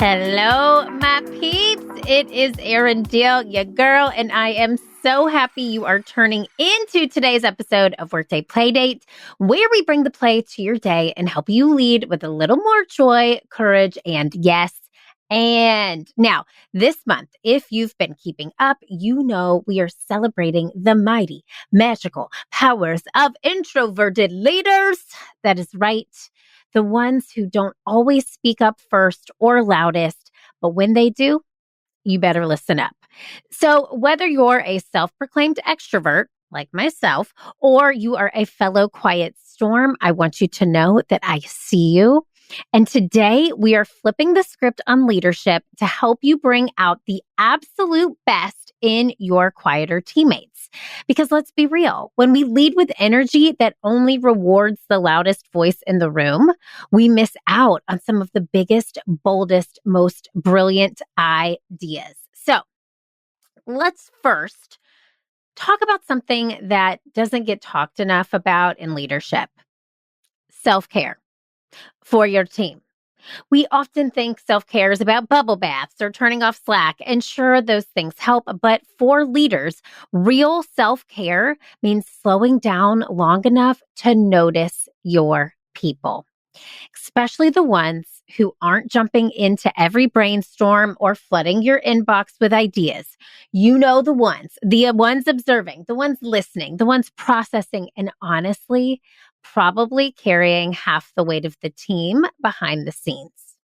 Hello, my peeps. It is Erin Deal, your girl, and I am so happy you are turning into today's episode of Workday Playdate, where we bring the play to your day and help you lead with a little more joy, courage, and yes. And now, this month, if you've been keeping up, you know we are celebrating the mighty, magical powers of introverted leaders. That is right. The ones who don't always speak up first or loudest, but when they do, you better listen up. So whether you're a self-proclaimed extrovert like myself, or you are a fellow quiet storm, I want you to know that I see you. And today we are flipping the script on leadership to help you bring out the absolute best in your quieter teammates. Because let's be real, when we lead with energy that only rewards the loudest voice in the room, we miss out on some of the biggest, boldest, most brilliant ideas. So let's first talk about something that doesn't get talked enough about in leadership: self-care for your team. We often think self-care is about bubble baths or turning off Slack, and sure, those things help, but for leaders, real self-care means slowing down long enough to notice your people, especially the ones who aren't jumping into every brainstorm or flooding your inbox with ideas. You know the ones observing, the ones listening, the ones processing, and honestly, probably carrying half the weight of the team behind the scenes.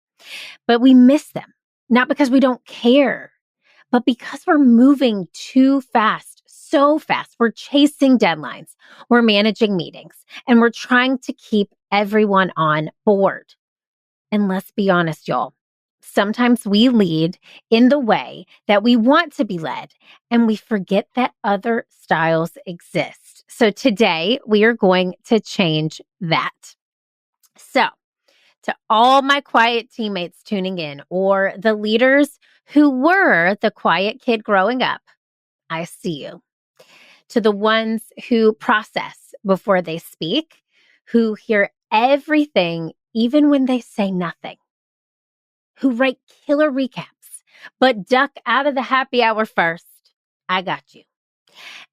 But we miss them, not because we don't care, but because we're moving too fast, so fast. We're chasing deadlines, we're managing meetings, and we're trying to keep everyone on board. And let's be honest, y'all, sometimes we lead in the way that we want to be led, and we forget that other styles exist. So today we are going to change that. So to all my quiet teammates tuning in, or the leaders who were the quiet kid growing up, I see you. To the ones who process before they speak, who hear everything even when they say nothing, who write killer recaps, but duck out of the happy hour first, I got you.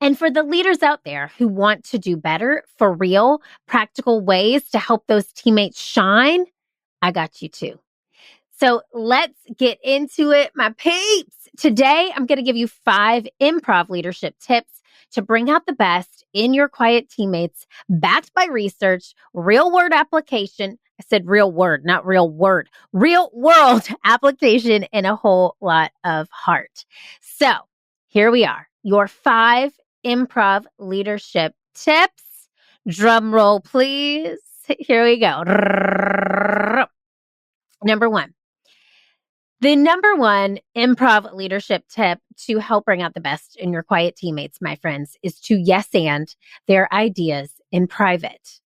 And for the leaders out there who want to do better, for real, practical ways to help those teammates shine, I got you too. So let's get into it, my peeps. Today, I'm going to give you 5 improv leadership tips to bring out the best in your quiet teammates, backed by research, real world application. I said real word, not real word. Real world application and a whole lot of heart. So here we are, your 5 improv leadership tips. Drum roll, please. Here we go. Number 1. The number 1 improv leadership tip to help bring out the best in your quiet teammates, my friends, is to yes and their ideas in private.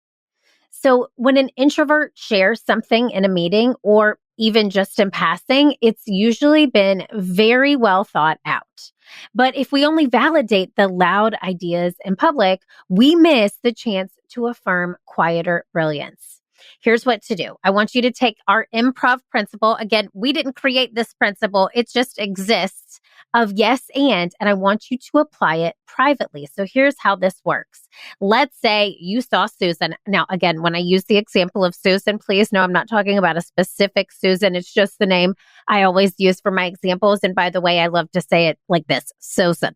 So when an introvert shares something in a meeting or even just in passing, it's usually been very well thought out. But if we only validate the loud ideas in public, we miss the chance to affirm quieter brilliance. Here's what to do. I want you to take our improv principle. Again, we didn't create this principle. It just exists of yes and I want you to apply it privately. So here's how this works. Let's say you saw Susan. Now, again, when I use the example of Susan, please know I'm not talking about a specific Susan. It's just the name I always use for my examples. And by the way, I love to say it like this, Susan.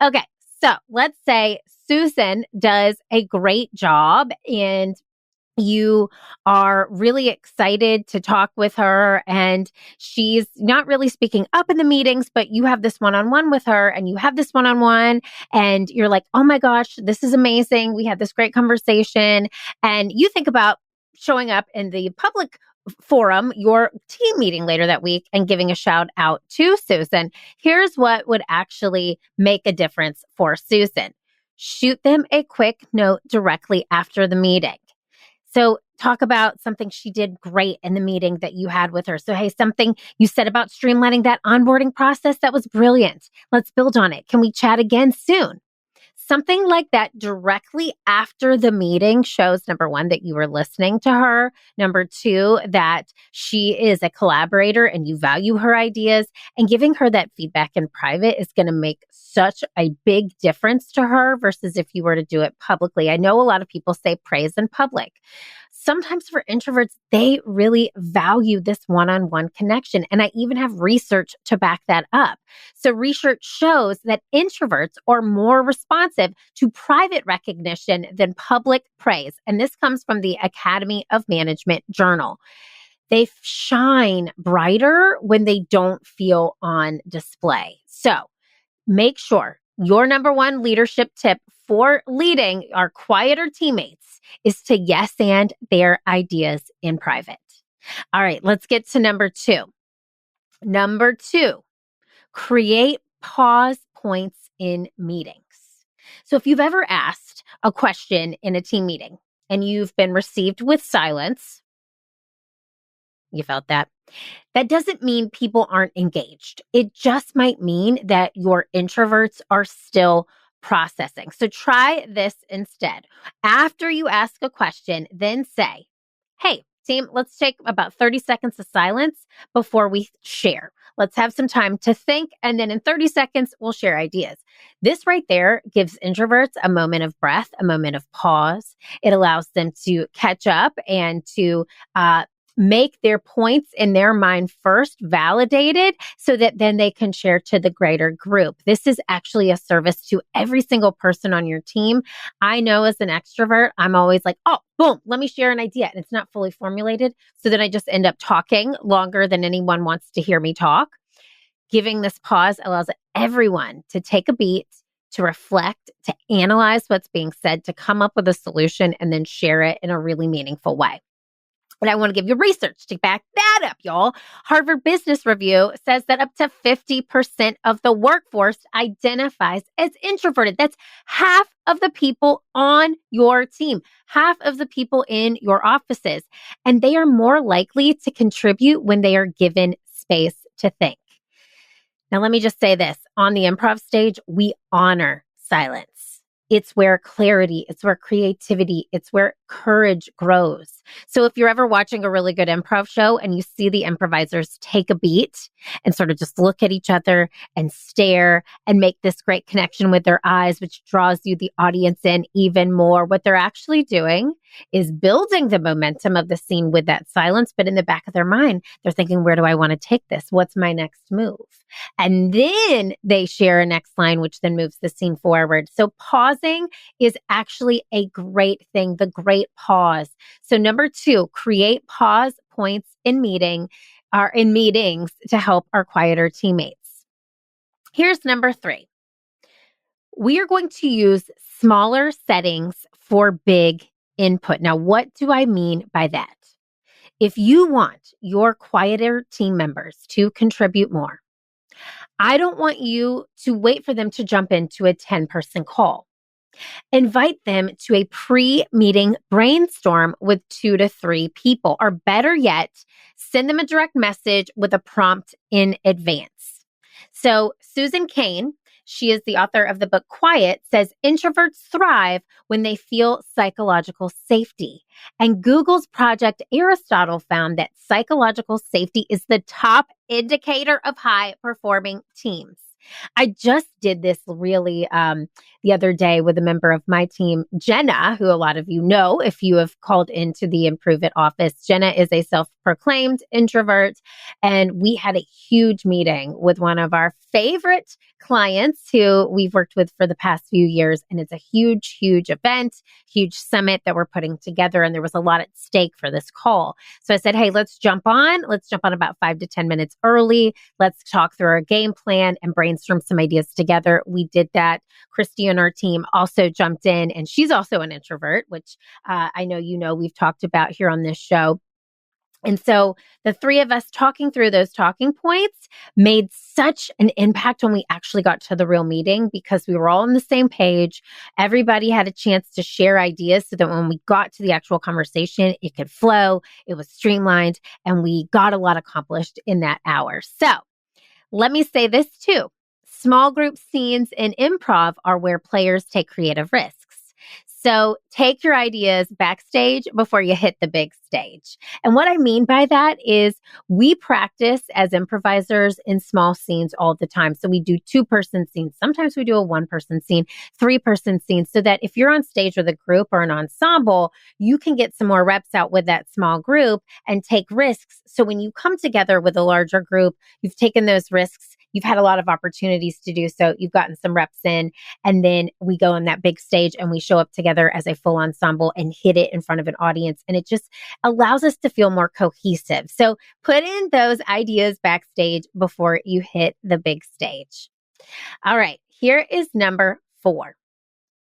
Okay, so let's say Susan does a great job and you are really excited to talk with her and she's not really speaking up in the meetings, but you have this one-on-one with her and you have this one-on-one and you're like, oh my gosh, this is amazing. We had this great conversation. And you think about showing up in the public forum, your team meeting later that week, and giving a shout out to Susan. Here's what would actually make a difference for Susan. Shoot them a quick note directly after the meeting. So talk about something she did great in the meeting that you had with her. So, hey, something you said about streamlining that onboarding process, that was brilliant. Let's build on it. Can we chat again soon? Something like that directly after the meeting shows, number one, that you were listening to her. Number two, that she is a collaborator and you value her ideas. And giving her that feedback in private is going to make such a big difference to her versus if you were to do it publicly. I know a lot of people say praise in public. Sometimes for introverts, they really value this one-on-one connection. And I even have research to back that up. So research shows that introverts are more responsive to private recognition than public praise. And this comes from the Academy of Management Journal. They shine brighter when they don't feel on display. So make sure your number one leadership tip for leading our quieter teammates is to yes and their ideas in private. All right, let's get to number two. Number two, create pause points in meetings. So if you've ever asked a question in a team meeting and you've been received with silence, you felt that? That doesn't mean people aren't engaged. It just might mean that your introverts are still processing. So try this instead. After you ask a question, then say, hey, team, let's take about 30 seconds of silence before we share. Let's have some time to think. And then in 30 seconds, we'll share ideas. This right there gives introverts a moment of breath, a moment of pause. It allows them to catch up and to make their points in their mind first validated so that then they can share to the greater group. This is actually a service to every single person on your team. I know as an extrovert, I'm always like, oh, boom, let me share an idea. And it's not fully formulated. So then I just end up talking longer than anyone wants to hear me talk. Giving this pause allows everyone to take a beat, to reflect, to analyze what's being said, to come up with a solution, and then share it in a really meaningful way. And I want to give you research to back that up, y'all. Harvard Business Review says that up to 50% of the workforce identifies as introverted. That's half of the people on your team, half of the people in your offices. And they are more likely to contribute when they are given space to think. Now, let me just say this. On the improv stage, we honor silence. It's where clarity, it's where creativity, it's where courage grows. So if you're ever watching a really good improv show and you see the improvisers take a beat and sort of just look at each other and stare and make this great connection with their eyes, which draws you, the audience, in even more, what they're actually doing is building the momentum of the scene with that silence. But in the back of their mind, they're thinking, where do I want to take this? What's my next move? And then they share a next line, which then moves the scene forward. So pausing is actually a great thing, the great pause. So number two, create pause points in meetings to help our quieter teammates. Here's number three. We are going to use smaller settings for big input. Now, what do I mean by that? If you want your quieter team members to contribute more, I don't want you to wait for them to jump into a 10-person call. Invite them to a pre-meeting brainstorm with 2 to 3 people, or better yet, send them a direct message with a prompt in advance. So Susan Cain, she is the author of the book Quiet, says introverts thrive when they feel psychological safety. And Google's Project Aristotle found that psychological safety is the top indicator of high-performing teams. I just did this really the other day with a member of my team, Jenna, who a lot of you know if you have called into the Improve It office. Jenna is a self-proclaimed introvert, and we had a huge meeting with one of our favorite clients who we've worked with for the past few years. And it's a huge, huge event, huge summit that we're putting together. And there was a lot at stake for this call. So I said, hey, let's jump on about 5 to 10 minutes early. Let's talk through our game plan and brainstorm some ideas together. We did that. Christy and our team also jumped in, and she's also an introvert, which I know we've talked about here on this show. And so the three of us talking through those talking points made such an impact when we actually got to the real meeting, because we were all on the same page. Everybody had a chance to share ideas so that when we got to the actual conversation, it could flow, it was streamlined, and we got a lot accomplished in that hour. So let me say this too. Small group scenes in improv are where players take creative risks. So take your ideas backstage before you hit the big stage. And what I mean by that is we practice as improvisers in small scenes all the time. So we do 2-person scenes. Sometimes we do a 1-person scene, 3-person scenes, so that if you're on stage with a group or an ensemble, you can get some more reps out with that small group and take risks. So when you come together with a larger group, you've taken those risks. You've had a lot of opportunities to do so. You've gotten some reps in, and then we go on that big stage and we show up together as a full ensemble and hit it in front of an audience. And it just allows us to feel more cohesive. So put in those ideas backstage before you hit the big stage. All right, here is number 4.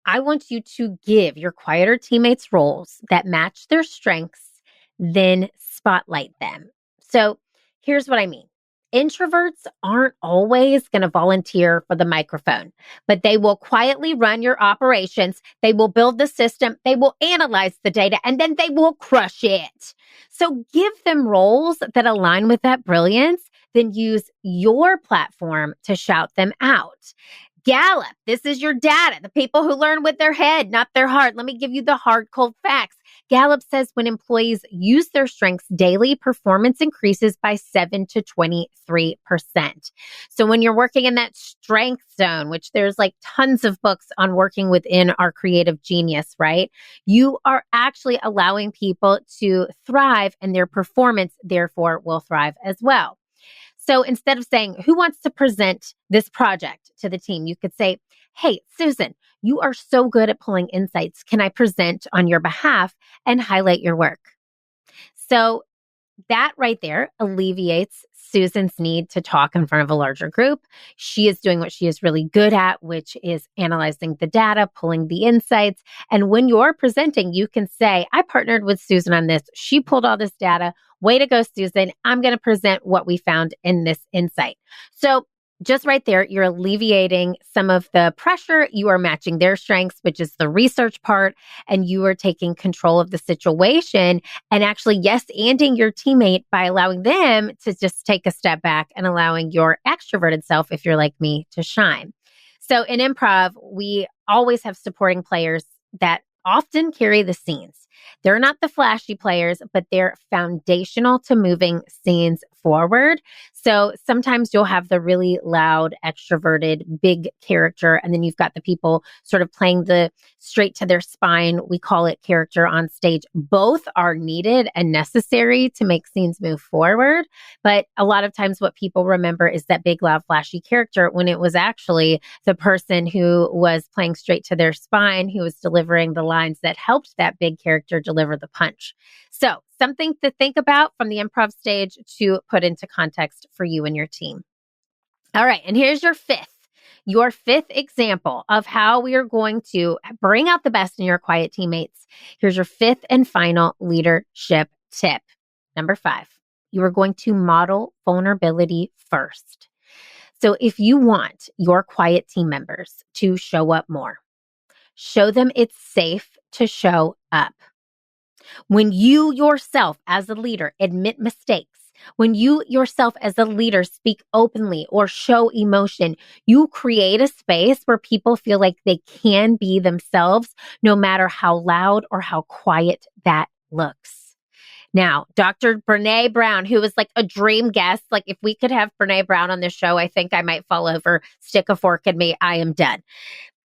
I want you to give your quieter teammates roles that match their strengths, then spotlight them. So here's what I mean. Introverts aren't always going to volunteer for the microphone, but they will quietly run your operations. They will build the system. They will analyze the data, and then they will crush it. So give them roles that align with that brilliance, then use your platform to shout them out. Gallup, this is your data, the people who learn with their head, not their heart. Let me give you the hard, cold facts. Gallup says when employees use their strengths daily, performance increases by 7 to 23%. So when you're working in that strength zone, which there's like tons of books on working within our creative genius, right? You are actually allowing people to thrive, and their performance, therefore, will thrive as well. So instead of saying, who wants to present this project to the team? You could say, hey, Susan, you are so good at pulling insights. Can I present on your behalf and highlight your work? So that right there alleviates Susan's need to talk in front of a larger group. She is doing what she is really good at, which is analyzing the data, pulling the insights. And when you're presenting, you can say, I partnered with Susan on this. She pulled all this data. Way to go, Susan. I'm going to present what we found in this insight. So just right there, you're alleviating some of the pressure. You are matching their strengths, which is the research part, and you are taking control of the situation and actually yes-anding your teammate by allowing them to just take a step back and allowing your extroverted self, if you're like me, to shine. So in improv, we always have supporting players that often carry the scenes. They're not the flashy players, but they're foundational to moving scenes forward. So sometimes you'll have the really loud, extroverted, big character, and then you've got the people sort of playing the straight to their spine. We call it character on stage. Both are needed and necessary to make scenes move forward. But a lot of times what people remember is that big, loud, flashy character when it was actually the person who was playing straight to their spine, who was delivering the lines that helped that big character deliver the punch. So something to think about from the improv stage to put into context for you and your team. All right. And here's your fifth example of how we are going to bring out the best in your quiet teammates. Here's your fifth and final leadership tip. Number 5, you are going to model vulnerability first. So if you want your quiet team members to show up more, show them it's safe to show up. When you yourself as a leader admit mistakes, when you yourself as a leader speak openly or show emotion, you create a space where people feel like they can be themselves no matter how loud or how quiet that looks. Now, Dr. Brene Brown, who was like a dream guest, like if we could have Brene Brown on this show, I think I might fall over, stick a fork in me, I am done.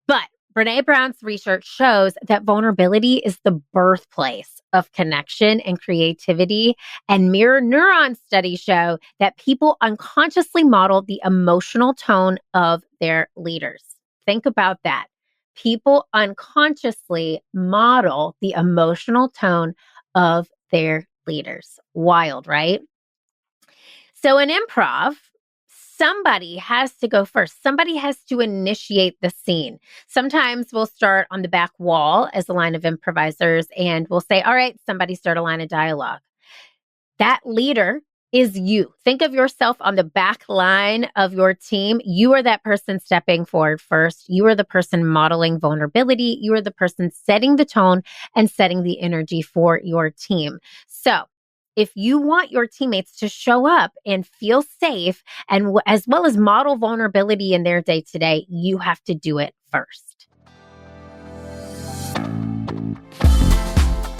But Brene Brown's research shows that vulnerability is the birthplace of connection and creativity, and mirror neuron studies show that people unconsciously model the emotional tone of their leaders. Think about that. People unconsciously model the emotional tone of their leaders. Wild, right? So in improv, somebody has to go first. Somebody has to initiate the scene. Sometimes we'll start on the back wall as a line of improvisers and we'll say, all right, somebody start a line of dialogue. That leader is you. Think of yourself on the back line of your team. You are that person stepping forward first. You are the person modeling vulnerability. You are the person setting the tone and setting the energy for your team. So if you want your teammates to show up and feel safe and as well as model vulnerability in their day-to-day, you have to do it first.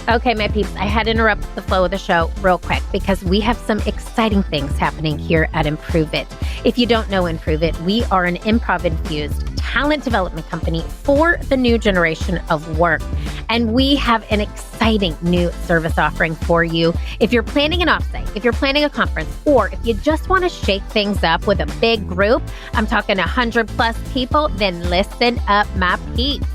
Okay, my peeps, I had to interrupt the flow of the show real quick because we have some exciting things happening here at Improve It. If you don't know Improve It, we are an improv-infused talent development company for the new generation of work. And we have an exciting new service offering for you. If you're planning an offsite, if you're planning a conference, or if you just want to shake things up with a big group, I'm talking 100 plus people, then listen up, my peeps.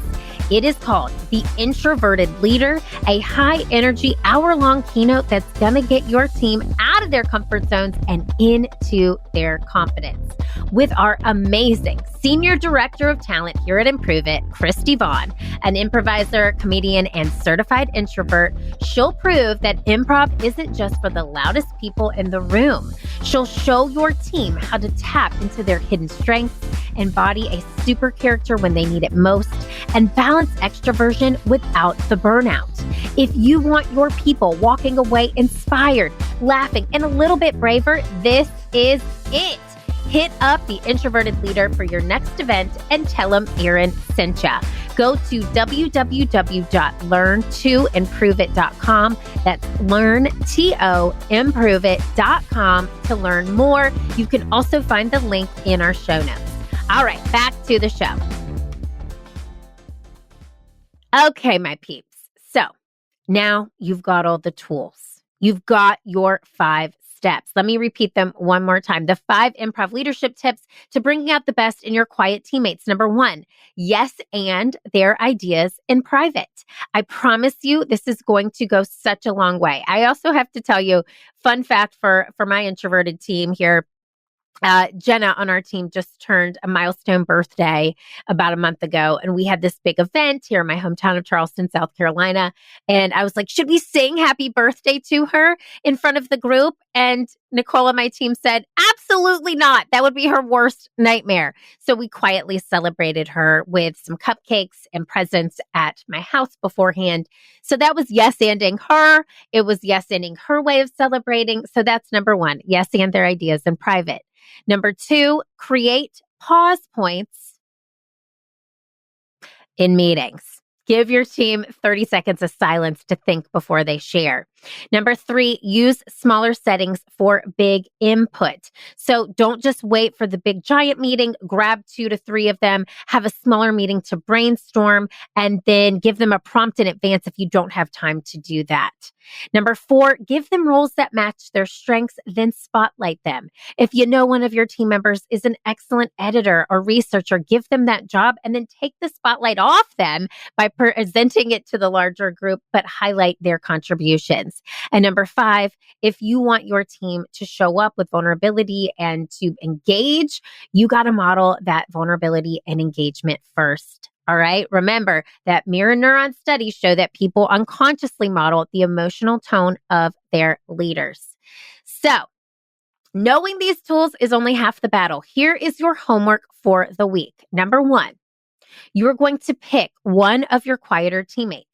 It is called The Introverted Leader, a high-energy, hour-long keynote that's going to get your team out of their comfort zones and into their confidence. With our amazing Senior Director of Talent here at Improve It, Christy Vaughn, an improviser, comedian, and certified introvert, she'll prove that improv isn't just for the loudest people in the room. She'll show your team how to tap into their hidden strengths, embody a super character when they need it most, and balance extroversion without the burnout. If you want your people walking away inspired, laughing, and a little bit braver, this is it. Hit up The Introverted Leader for your next event and tell them Erin sent ya. Go to www.learn2improveit.com. That's learn2improveit.com to learn more. You can also find the link in our show notes. All right, back to the show. Okay, my peeps. So now you've got all the tools. You've got your 5 steps. Let me repeat them one more time. The 5 improv leadership tips to bringing out the best in your quiet teammates. Number 1, yes, and their ideas in private. I promise you, this is going to go such a long way. I also have to tell you, fun fact for my introverted team here. Jenna on our team just turned a milestone birthday about a month ago. And we had this big event here in my hometown of Charleston, South Carolina. And I was like, should we sing happy birthday to her in front of the group? And Nicole on my team said, absolutely not. That would be her worst nightmare. So we quietly celebrated her with some cupcakes and presents at my house beforehand. So that was yes-anding her. It was yes-anding her way of celebrating. So that's number 1, yes, and their ideas in private. Number 2, create pause points in meetings. Give your team 30 seconds of silence to think before they share. Number 3, use smaller settings for big input. So don't just wait for the big giant meeting, grab 2 to 3 of them, have a smaller meeting to brainstorm, and then give them a prompt in advance if you don't have time to do that. Number 4, give them roles that match their strengths, then spotlight them. If you know one of your team members is an excellent editor or researcher, give them that job and then take the spotlight off them by presenting it to the larger group, but highlight their contributions. And number 5, if you want your team to show up with vulnerability and to engage, you got to model that vulnerability and engagement first. All right. Remember that mirror neuron studies show that people unconsciously model the emotional tone of their leaders. So knowing these tools is only half the battle. Here is your homework for the week. Number 1, you are going to pick one of your quieter teammates.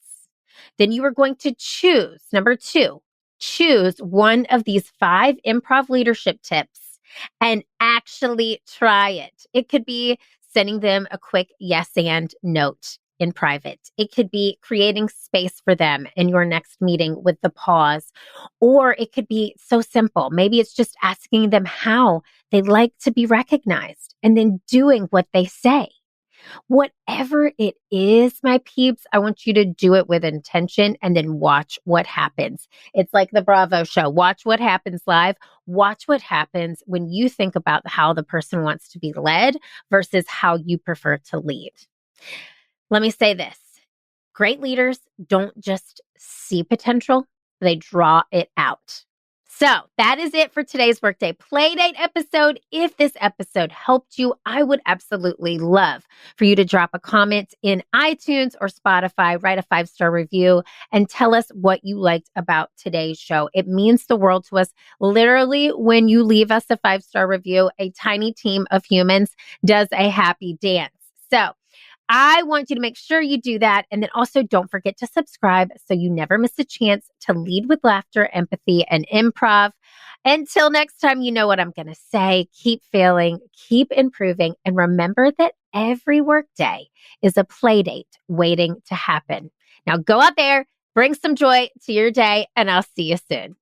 Then you are going to choose, number 2, choose one of these 5 improv leadership tips and actually try it. It could be sending them a quick yes and note in private. It could be creating space for them in your next meeting with the pause, or it could be so simple. Maybe it's just asking them how they like to be recognized and then doing what they say. Whatever it is, my peeps, I want you to do it with intention and then watch what happens. It's like the Bravo show. Watch what happens live. Watch what happens when you think about how the person wants to be led versus how you prefer to lead. Let me say this. Great leaders don't just see potential, they draw it out. So that is it for today's Workday Playdate episode. If this episode helped you, I would absolutely love for you to drop a comment in iTunes or Spotify, write a 5-star review, and tell us what you liked about today's show. It means the world to us. Literally, when you leave us a 5-star review, a tiny team of humans does a happy dance. So I want you to make sure you do that. And then also don't forget to subscribe so you never miss a chance to lead with laughter, empathy, and improv. Until next time, you know what I'm going to say. Keep failing, keep improving, and remember that every workday is a play date waiting to happen. Now go out there, bring some joy to your day, and I'll see you soon.